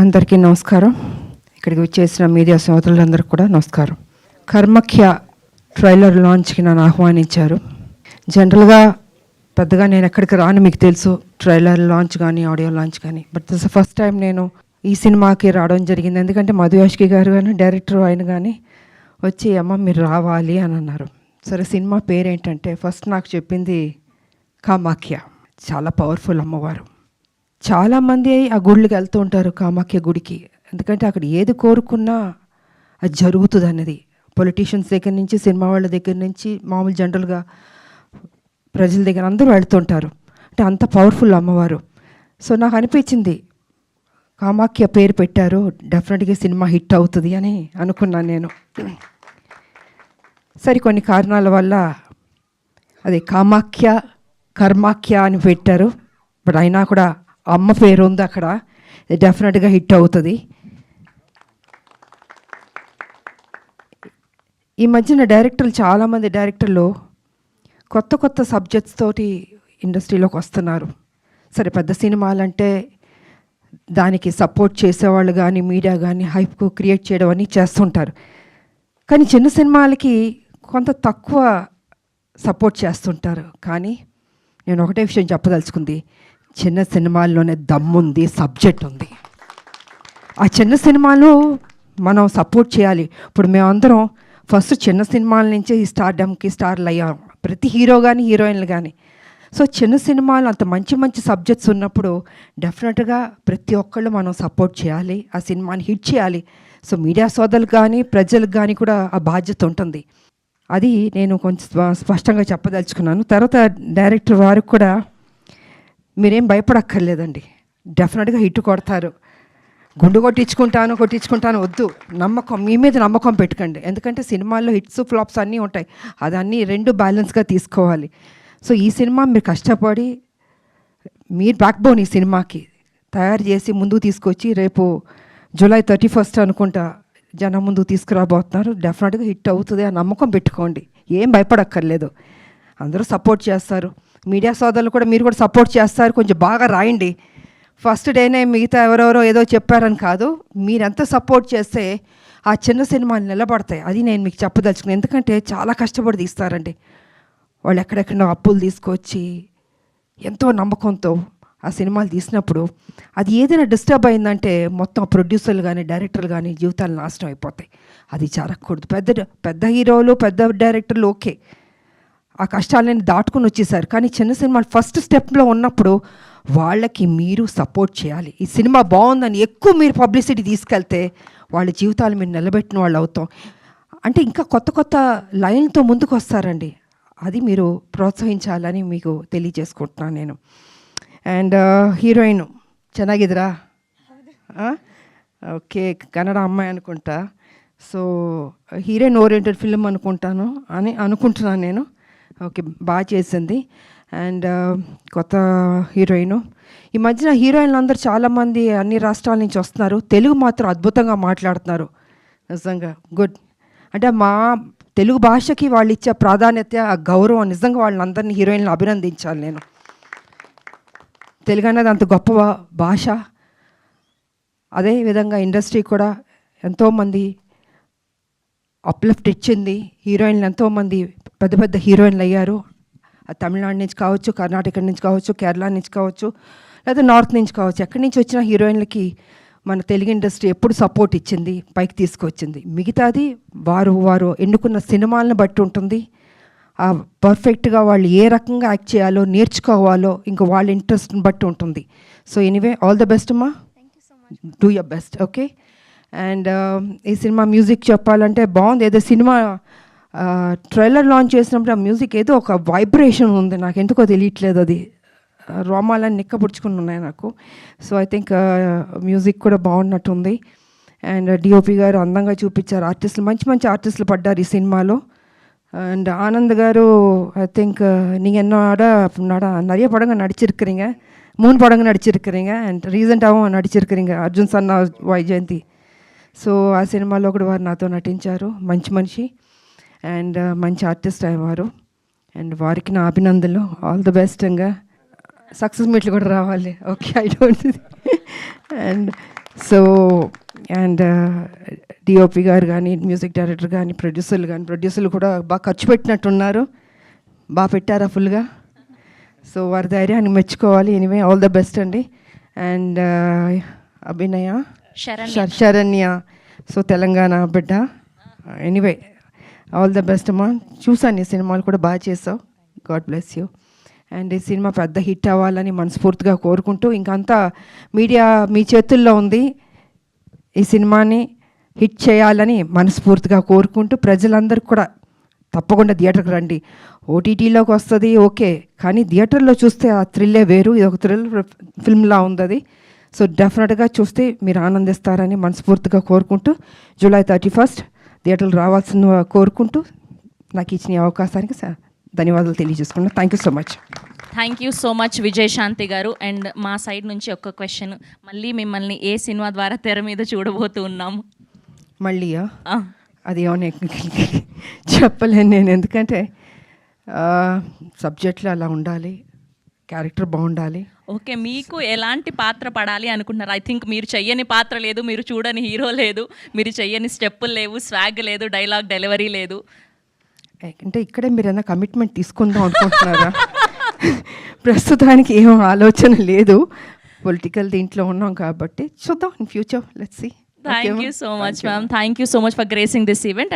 అందరికీ నమస్కారం. ఇక్కడికి వచ్చేసిన మీడియా సోదరులందరికీ కూడా నమస్కారం. కర్మఖ్య ట్రైలర్ లాంచ్కి నన్ను ఆహ్వానించారు. జనరల్గా పెద్దగా నేను ఎక్కడికి రాను, మీకు తెలుసు, ట్రైలర్ లాంచ్ కానీ ఆడియో లాంచ్ కానీ. బట్ దిస్ ఫస్ట్ టైం నేను ఈ సినిమాకి రావడం జరిగింది. ఎందుకంటే మధుయాష్కి గారు కానీ డైరెక్టర్ ఆయన కానీ వచ్చి అమ్మ మీరు రావాలి అని అన్నారు. సరే, సినిమా పేరేంటంటే ఫస్ట్ నాకు చెప్పింది కామాఖ్య. చాలా పవర్ఫుల్ అమ్మవారు. చాలామంది ఆ గుళ్ళకి వెళ్తూ ఉంటారు, కామాఖ్య గుడికి. ఎందుకంటే అక్కడ ఏది కోరుకున్నా అది జరుగుతుంది అన్నది. పొలిటీషియన్స్ దగ్గర నుంచి, సినిమా వాళ్ళ దగ్గర నుంచి, మామూలు జనరల్గా ప్రజల దగ్గర అందరూ వెళ్తుంటారు. అంటే అంత పవర్ఫుల్ అమ్మవారు. సో నాకు అనిపించింది కామాఖ్య పేరు పెట్టారు, డెఫినెట్గా సినిమా హిట్ అవుతుంది అని అనుకున్నాను నేను. సరే, కొన్ని కారణాల వల్ల అది కామాఖ్య కర్మాఖ్య అని పెట్టారు. బట్ అయినా కూడా అమ్మ పేరు ఉంది అక్కడ, డెఫినెట్గా హిట్ అవుతుంది. ఈ మధ్యన డైరెక్టర్లు, చాలామంది డైరెక్టర్లు కొత్త కొత్త సబ్జెక్ట్స్ తోటి ఇండస్ట్రీలోకి వస్తున్నారు. సరే, పెద్ద సినిమాలంటే దానికి సపోర్ట్ చేసేవాళ్ళు కానీ మీడియా కానీ హైప్ క్రియేట్ చేయడం అని చేస్తుంటారు. కానీ చిన్న సినిమాలకి కొంత తక్కువ సపోర్ట్ చేస్తుంటారు. కానీ నేను ఒకటే విషయం చెప్పదలుచుకుంది, చిన్న సినిమాల్లోనే దమ్ముంది, సబ్జెక్ట్ ఉంది. ఆ చిన్న సినిమాలు మనం సపోర్ట్ చేయాలి. ఇప్పుడు మేమందరం ఫస్ట్ చిన్న సినిమాల నుంచి ఈ స్టార్డమ్కి స్టార్లు అయ్యాం, ప్రతి హీరో కానీ హీరోయిన్లు కానీ. సో చిన్న సినిమాలు అంత మంచి మంచి సబ్జెక్ట్స్ ఉన్నప్పుడు డెఫినెట్గా ప్రతి ఒక్కళ్ళు మనం సపోర్ట్ చేయాలి, ఆ సినిమాని హిట్ చేయాలి. సో మీడియా సోదరులకు కానీ ప్రజలకు కానీ కూడా ఆ బాధ్యత ఉంటుంది. అది నేను కొంచెం స్పష్టంగా చెప్పదలుచుకున్నాను. తర్వాత డైరెక్టర్ వారికి కూడా మీరేం భయపడక్కర్లేదండి, డెఫినెట్గా హిట్ కొడతారు. గుండు కొట్టించుకుంటాను వద్దు, నమ్మకం, మీ మీద నమ్మకం పెట్టుకోండి. ఎందుకంటే సినిమాల్లో హిట్స్ ఫ్లాప్స్ అన్నీ ఉంటాయి, అదన్నీ రెండు బ్యాలెన్స్గా తీసుకోవాలి. సో ఈ సినిమా మీరు కష్టపడి, మీరు బ్యాక్ బోన్ ఈ సినిమాకి తయారు చేసి ముందుకు తీసుకొచ్చి రేపు జూలై 31 అనుకుంటా జనం ముందుకు తీసుకురాబోతున్నారు. డెఫినెట్గా హిట్ అవుతుంది, ఆ నమ్మకం పెట్టుకోండి, ఏం భయపడక్కర్లేదు. అందరూ సపోర్ట్ చేస్తారు, మీడియా సోదరులు కూడా మీరు కూడా సపోర్ట్ చేస్తారు. కొంచెం బాగా రాయండి. ఫస్ట్ డేనే మిగతా ఎవరెవరో ఏదో చెప్పారని కాదు, మీరెంత సపోర్ట్ చేస్తే ఆ చిన్న సినిమాలు నిలబడతాయి. అది నేను మీకు చెప్పదలుచుకున్నాను. ఎందుకంటే చాలా కష్టపడి తీస్తారండి వాళ్ళు, ఎక్కడెక్కడో అప్పులు తీసుకొచ్చి ఎంతో నమ్మకంతో ఆ సినిమాలు తీసినప్పుడు అది ఏదైనా డిస్టర్బ్ అయిందంటే మొత్తం ప్రొడ్యూసర్లు కానీ డైరెక్టర్లు కానీ జీవితాలు నాశనం అయిపోతాయి. అది జరగకూడదు. పెద్ద హీరోలు పెద్ద డైరెక్టర్లు ఓకే, ఆ కష్టాలని దాటుకుని వచ్చేసారు. కానీ చిన్న సినిమాలు ఫస్ట్ స్టెప్లో ఉన్నప్పుడు వాళ్ళకి మీరు సపోర్ట్ చేయాలి. ఈ సినిమా బాగుందని ఎక్కువ మీరు పబ్లిసిటీ తీసుకెళ్తే వాళ్ళ జీవితాలు మీరు నిలబెట్టిన వాళ్ళు అవుతాం. అంటే ఇంకా కొత్త కొత్త లైన్తో ముందుకు వస్తారండి, అది మీరు ప్రోత్సహించాలని మీకు తెలియజేసుకుంటున్నాను నేను. అండ్ హీరోయిన్ ಚೆನ್ನಾಗಿದ್ರಾ? ఓకే, కన్నడ అమ్మాయి అనుకుంటా. సో హీరోయిన్ ఓరియంటెడ్ ఫిల్మ్ అనుకుంటున్నాను నేను. ఓకే, బాగా చేసింది. అండ్ కొత్త హీరోయిన్. ఈ మధ్యన హీరోయిన్లు అందరూ చాలామంది అన్ని రాష్ట్రాల నుంచి వస్తున్నారు, తెలుగు మాత్రం అద్భుతంగా మాట్లాడుతున్నారు. నిజంగా గుడ్. అంటే మా తెలుగు భాషకి వాళ్ళు ఇచ్చే ప్రాధాన్యత, ఆ గౌరవం, నిజంగా వాళ్ళందరినీ హీరోయిన్లు అభినందించాలి నేను. తెలుగు అనేది అంత గొప్ప భాష. అదేవిధంగా ఇండస్ట్రీ కూడా ఎంతోమంది అప్లిఫ్ట్ ఇచ్చింది. హీరోయిన్లు ఎంతోమంది పెద్ద పెద్ద హీరోయిన్లు అయ్యారు. తమిళనాడు నుంచి కావచ్చు, కర్ణాటక నుంచి కావచ్చు, కేరళ నుంచి కావచ్చు, లేదా నార్త్ నుంచి కావచ్చు, ఎక్కడి నుంచి వచ్చిన హీరోయిన్లకి మన తెలుగు ఇండస్ట్రీ ఎప్పుడు సపోర్ట్ ఇచ్చింది, పైకి తీసుకొచ్చింది. మిగతాది వారు ఎన్నుకున్న సినిమాలను బట్టి ఉంటుంది. పర్ఫెక్ట్గా వాళ్ళు ఏ రకంగా యాక్ట్ చేయాలో నేర్చుకోవాలో ఇంకా వాళ్ళ ఇంట్రెస్ట్ని బట్టి ఉంటుంది. So anyway, all the best అమ్మా, do your best. Okay. And ఈ సినిమా మ్యూజిక్ చెప్పాలంటే బాగుంది. ఏదో సినిమా ట్రైలర్ లాంచ్ చేసినప్పుడు ఆ మ్యూజిక్ ఏదో ఒక వైబ్రేషన్ ఉంది, నాకు ఎందుకో తెలియట్లేదు, అది రోమాలని నిక్కపుడుచుకుని ఉన్నాయి నాకు. సో ఐ థింక్ మ్యూజిక్ కూడా బాగున్నట్టుంది. అండ్ డిఓపి గారు అందంగా చూపించారు, ఆర్టిస్టులు మంచి మంచి ఆర్టిస్టులు పడ్డారు ఈ సినిమాలో. And Anand car I think நீங்கள் என்னோட நிறைய படங்கள் நடிச்சிருக்கிறீங்க, 3 படங்கள் நடிச்சிருக்கிறீங்க. And రీసెంట్గాவும் నడిచిరుக்கிறீங்க, Arjun Sanna Vyjayanthi. So ఆ సినిమాలో కూడా వారు నాతో నటించారు. మంచి మనిషి అండ్ మంచి ఆర్టిస్ట్ అయ్యేవారు. అండ్ వారికి నా అభినందనలు, ఆల్ ది బెస్ట్. ఇంకా సక్సెస్ మీట్లు కూడా రావాలి. Okay, I don't and so and DOP గారు కానీ మ్యూజిక్ డైరెక్టర్ కానీ ప్రొడ్యూసర్లు కూడా బాగా ఖర్చు పెట్టినట్టున్నారు, బాగా పెట్టారా ఫుల్గా. సో వారి ధైర్యాన్ని మెచ్చుకోవాలి. ఎనీవే ఆల్ ద బెస్ట్ అండి. అండ్ అభినయ శరణ్య, సో తెలంగాణ బిడ్డ. ఎనీవే ఆల్ ద బెస్ట్ అమ్మా. చూసాను ఈ సినిమాలు కూడా బాగా చేసావు, గాడ్ బ్లెస్ యూ. అండ్ ఈ సినిమా పెద్ద హిట్ అవ్వాలని మనస్ఫూర్తిగా కోరుకుంటూ, ఇంకంతా మీడియా మీ చేతుల్లో ఉంది, ఈ సినిమాని హిట్ చేయాలని మనస్ఫూర్తిగా కోరుకుంటూ, ప్రజలందరికీ కూడా తప్పకుండా థియేటర్కి రండి. ఓటీటీలోకి వస్తుంది ఓకే, కానీ థియేటర్లో చూస్తే ఆ థ్రిల్లే వేరు. ఇది ఒక థ్రిల్ ఫిల్మ్లా ఉంది అది. సో డెఫినెట్గా చూస్తే మీరు ఆనందిస్తారని మనస్ఫూర్తిగా కోరుకుంటూ, జూలై 31 థియేటర్లు రావాల్సిన కోరుకుంటూ, నాకు ఇచ్చిన ఈ అవకాశానికి ధన్యవాదాలు తెలియజేసుకున్నాను. Thank you so much. Thank you so much Vijayashanti garu. And మా సైడ్ నుంచి ఒక క్వశ్చన్, మళ్ళీ మిమ్మల్ని ఏ సినిమా ద్వారా తెర మీద చూడబోతూ ఉన్నాము? మళ్ళీయా? అది ఏమన్నా చెప్పలేను నేను, ఎందుకంటే సబ్జెక్ట్లో అలా ఉండాలి, క్యారెక్టర్ బాగుండాలి. ఓకే, మీకు ఎలాంటి పాత్ర పడాలి అనుకుంటున్నారు? ఐ థింక్ మీరు చెయ్యని పాత్ర లేదు, మీరు చూడని హీరో లేదు, మీరు చెయ్యని స్టెప్పులు లేవు, స్వాగ్ లేదు, డైలాగ్ డెలివరీ లేదు. అంటే ఇక్కడే మీరు ఏమైనా కమిట్మెంట్ తీసుకుందాం అనుకుంటున్నారా? ప్రస్తుతానికి ఏం ఆలోచన లేదు, పొలిటికల్ దీంట్లో ఉన్నాం కాబట్టి చూద్దాం in future. Let's see. Thank you so much ma'am. Thank you so much for gracing this event.